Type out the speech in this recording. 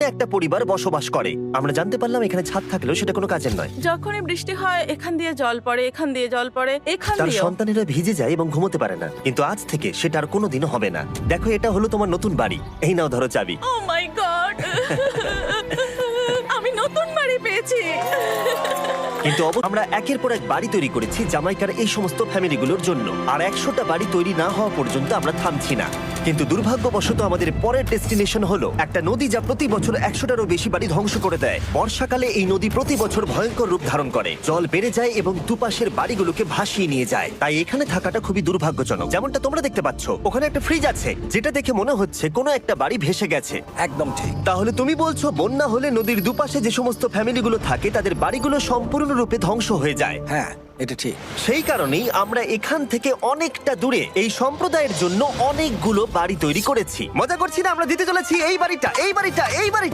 একটা পরিবার বসবাস করে। আমরা জানতে পারলাম এখানে ছাদ থাকলেও সেটা কোনো কাজের নয়। যখনই বৃষ্টি হয় এখান দিয়ে জল পড়ে, এখান দিয়ে জল পড়ে, এখান তার দিয়ে। সন্তানেরা ভিজে যায় এবং ঘুমোতে পারে না, কিন্তু আজ থেকে সেটা আর কোনোদিনও হবে না। দেখো, এটা হলো তোমার নতুন বাড়ি। এই নাও, ধরো চাবি। ও মাই গড, আমি নতুন বাড়ি পেয়েছি। কিন্তু আমরা একের পর এক বাড়ি তৈরি করেছি জামাইকার এই সমস্ত ফ্যামিলিগুলোর জন্য, আর 100টা বাড়ি তৈরি না হওয়া পর্যন্ত আমরা থামছি না। কিন্তু দুর্ভাগ্যবশত আমাদের পরের ডেস্টিনেশন হলো একটা নদী যা প্রতি বছর 100টারও বেশি বাড়ি ধ্বংস করে দেয়। বর্ষাকালে এই নদী প্রতি বছর ভয়ঙ্কর রূপ ধারণ করে, জল বেড়ে যায় এবং দুপাশের বাড়িগুলোকে ভাসিয়ে নিয়ে যায়। তাই এখানে থাকাটা খুবই দুর্ভাগ্যজনক। যেমনটা তোমরা দেখতে পাচ্ছ, ওখানে একটা ফ্রিজ আছে যেটা দেখে মনে হচ্ছে কোনো একটা বাড়ি ভেসে গেছে। একদম ঠিক। তাহলে তুমি বলছো বন্যা হলে নদীর দুপাশে যে সমস্ত ফ্যামিলিগুলো থাকে তাদের বাড়িগুলো সম্পূর্ণরূপে ধ্বংস হয়ে যায়। হ্যাঁ, এটা ঠিক। সেই কারণেই আমরা এখান থেকে অনেকটা দূরে এই সম্প্রদায়ের জন্য অনেকগুলো বাড়ি তৈরি করেছি। মজা করছি না, আমরা দিতে চলেছি এই বাড়িটা, এই বাড়িটা, এই বাড়িটা।